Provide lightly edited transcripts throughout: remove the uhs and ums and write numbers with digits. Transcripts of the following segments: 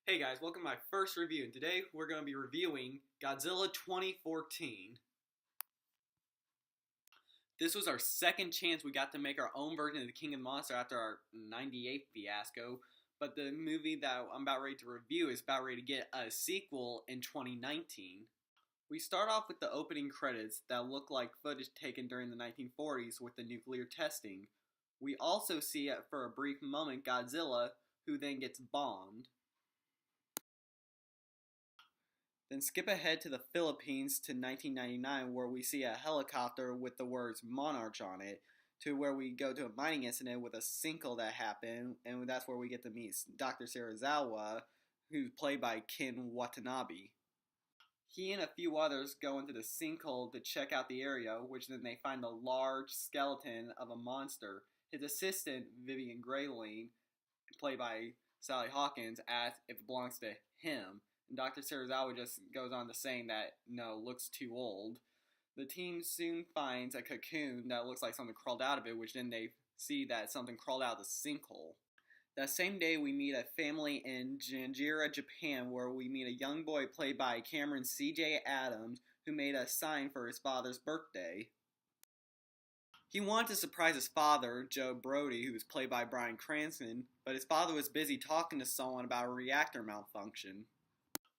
Hey guys, welcome to my first review, and today we're going to be reviewing Godzilla 2014. This was our second chance we got to make our own version of the King of the Monster after our 98 fiasco, but the movie that I'm about ready to review is about ready to get a sequel in 2019. We start off with the opening credits that look like footage taken during the 1940s with the nuclear testing. We also see, for a brief moment, Godzilla, who then gets bombed. Then skip ahead to the Philippines to 1999, where we see a helicopter with the words Monarch on it, to where we go to a mining incident with a sinkhole that happened, and that's where we get to meet Dr. Serizawa, who's played by Ken Watanabe. He and a few others go into the sinkhole to check out the area, which then they find a large skeleton of a monster. His assistant, Vivian Grayling, played by Sally Hawkins, asks if it belongs to him. And Dr. Serizawa just goes on to saying that, no, looks too old. The team soon finds a cocoon that looks like something crawled out of it, which then they see that something crawled out of the sinkhole. That same day, we meet a family in Janjira, Japan, where we meet a young boy played by Cameron C.J. Adams, who made a sign for his father's birthday. He wanted to surprise his father, Joe Brody, who was played by Bryan Cranston, but his father was busy talking to someone about a reactor malfunction.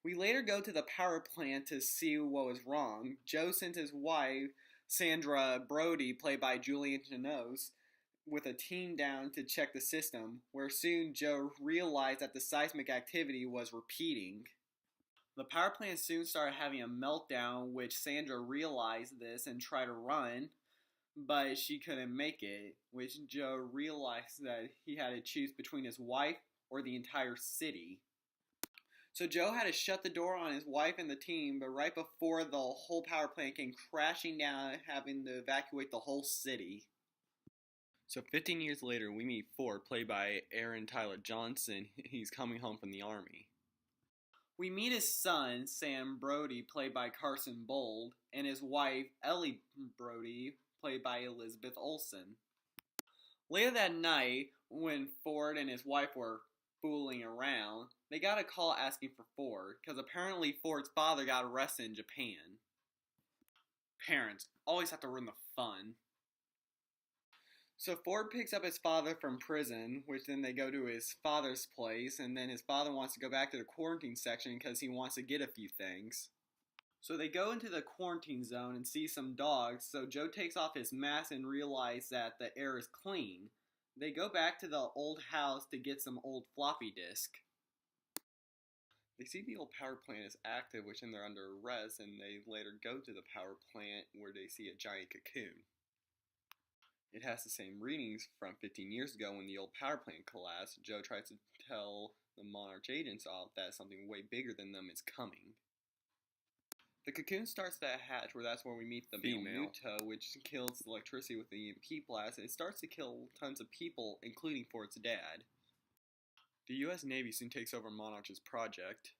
We later go to the power plant to see what was wrong. Joe sent his wife, Sandra Brody, played by Julian Janos, with a team down to check the system, where soon Joe realized that the seismic activity was repeating. The power plant soon started having a meltdown, which Sandra realized this and tried to run, but she couldn't make it, which Joe realized that he had to choose between his wife or the entire city. So Joe had to shut the door on his wife and the team, but right before the whole power plant came crashing down, having to evacuate the whole city. So 15 years later, we meet Ford, played by Aaron Tyler Johnson. He's coming home from the army. We meet his son, Sam Brody, played by Carson Bold, and his wife, Ellie Brody, played by Elizabeth Olsen. Later that night, when Ford and his wife were fooling around, they got a call asking for Ford, because apparently Ford's father got arrested in Japan. Parents always have to ruin the fun. So Ford picks up his father from prison, which then they go to his father's place, and then his father wants to go back to the quarantine section because he wants to get a few things. So they go into the quarantine zone and see some dogs, so Joe takes off his mask and realizes that the air is clean. They go back to the old house to get some old floppy disk. They see the old power plant is active, which then they're under arrest, and they later go to the power plant where they see a giant cocoon. It has the same readings from 15 years ago when the old power plant collapsed. Joe tries to tell the Monarch agents off that something way bigger than them is coming. The cocoon starts to hatch, where that's where we meet the female Muto, which kills electricity with the EMP blast, and it starts to kill tons of people, including Ford's dad. The US Navy soon takes over Monarch's project.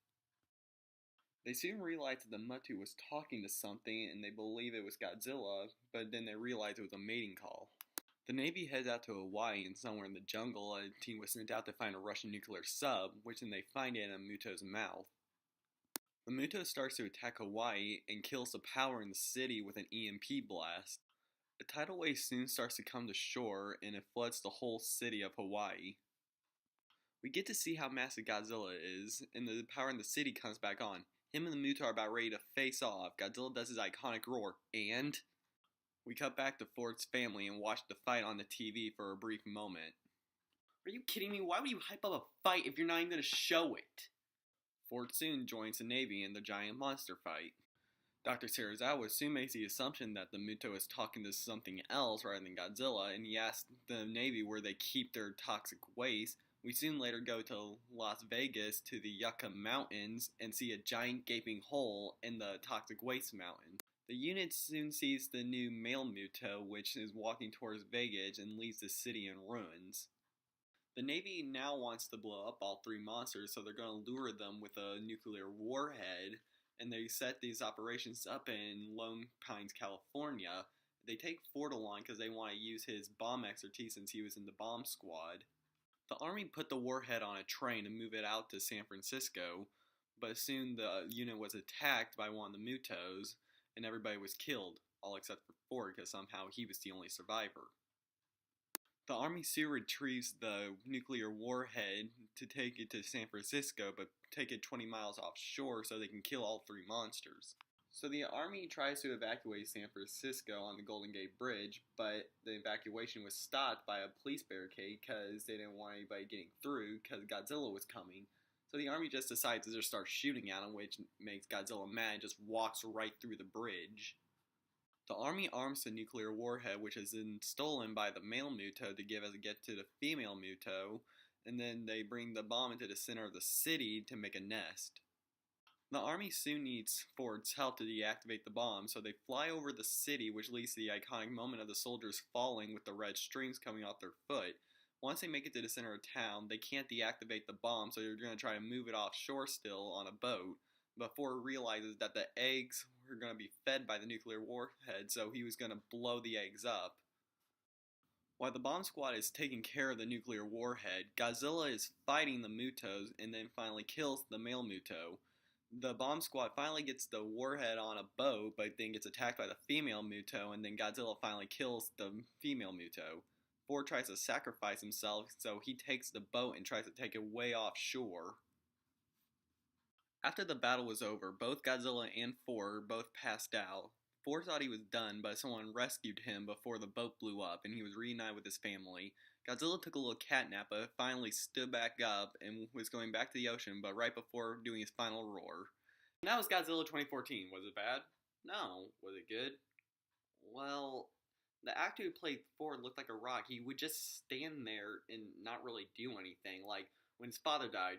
They soon realize that the Muto was talking to something, and they believe it was Godzilla, but then they realize it was a mating call. The Navy heads out to Hawaii, and somewhere in the jungle, a team was sent out to find a Russian nuclear sub, which then they find it in a Muto's mouth. The Muto starts to attack Hawaii and kills the power in the city with an EMP blast. A tidal wave soon starts to come to shore, and it floods the whole city of Hawaii. We get to see how massive Godzilla is, and the power in the city comes back on. Him and the Muto are about ready to face off. Godzilla does his iconic roar, and we cut back to Ford's family and watch the fight on the TV for a brief moment. Are you kidding me? Why would you hype up a fight if you're not even going to show it? Ford soon joins the Navy in the giant monster fight. Dr. Serizawa soon makes the assumption that the Muto is talking to something else rather than Godzilla, and he asks the Navy where they keep their toxic waste. We soon later go to Las Vegas to the Yucca Mountains and see a giant gaping hole in the toxic waste mountain. The unit soon sees the new male Muto, which is walking towards Vegas and leaves the city in ruins. The Navy now wants to blow up all three monsters, so they're going to lure them with a nuclear warhead, and they set these operations up in Lone Pines, California. They take Ford along because they want to use his bomb expertise since he was in the bomb squad. The Army put the warhead on a train and moved it out to San Francisco, but soon the unit was attacked by one of the Mutos, and everybody was killed, all except for Ford, because somehow he was the only survivor. The Army soon retrieves the nuclear warhead to take it to San Francisco, but take it 20 miles offshore so they can kill all three monsters. So the Army tries to evacuate San Francisco on the Golden Gate Bridge, but the evacuation was stopped by a police barricade because they didn't want anybody getting through because Godzilla was coming. So the Army just decides to just start shooting at him, which makes Godzilla mad and just walks right through the bridge. The Army arms the nuclear warhead, which is then stolen by the male Muto to give as a gift to the female Muto, and then they bring the bomb into the center of the city to make a nest. The Army soon needs Ford's help to deactivate the bomb, so they fly over the city, which leads to the iconic moment of the soldiers falling with the red strings coming off their foot. Once they make it to the center of town, they can't deactivate the bomb, so they're going to try to move it offshore still on a boat. But Ford realizes that the eggs were going to be fed by the nuclear warhead, so he was going to blow the eggs up. While the bomb squad is taking care of the nuclear warhead, Godzilla is fighting the Mutos and then finally kills the male Muto. The bomb squad finally gets the warhead on a boat, but then gets attacked by the female Muto, and then Godzilla finally kills the female Muto. Ford tries to sacrifice himself, so he takes the boat and tries to take it way offshore. After the battle was over, both Godzilla and Ford both passed out. Ford thought he was done, but someone rescued him before the boat blew up, and he was reunited with his family. Godzilla took a little catnap, but finally stood back up and was going back to the ocean, but right before doing his final roar. And that was Godzilla 2014. Was it bad? No. Was it good? Well, the actor who played Ford looked like a rock. He would just stand there and not really do anything. Like when his father died,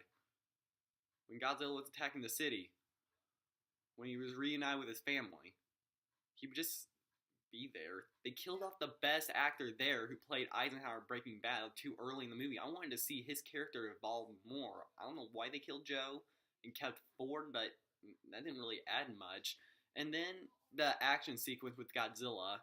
when Godzilla was attacking the city, when he was reunited with his family. He would just be there. They killed off the best actor there who played Eisenhower in Breaking Bad too early in the movie. I wanted to see his character evolve more. I don't know why they killed Joe and kept Ford, but that didn't really add much. And then the action sequence with Godzilla.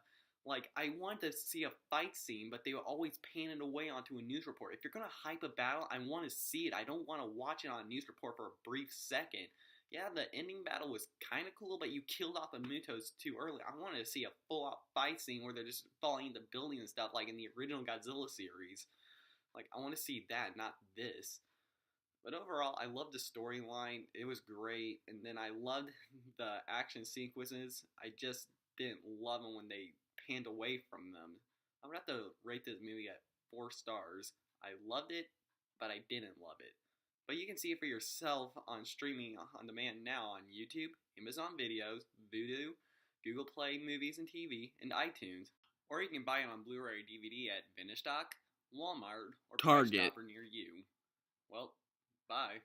Like, I wanted to see a fight scene, but they were always panning away onto a news report. If you're going to hype a battle, I want to see it. I don't want to watch it on a news report for a brief second. Yeah, the ending battle was kind of cool, but you killed off the Mutos too early. I wanted to see a full-out fight scene where they're just falling into buildings and stuff like in the original Godzilla series. Like, I want to see that, not this. But overall, I loved the storyline. It was great. And then I loved the action sequences. I just didn't love them when they panned away from them. I'm going to have to rate this movie at 4 stars. I loved it, but I didn't love it. But you can see it for yourself on streaming on demand now on YouTube, Amazon Videos, Vudu, Google Play Movies and TV, and iTunes. Or you can buy it on Blu-ray DVD at Vintage Stock, Walmart, or Price Chopper near you. Well, bye.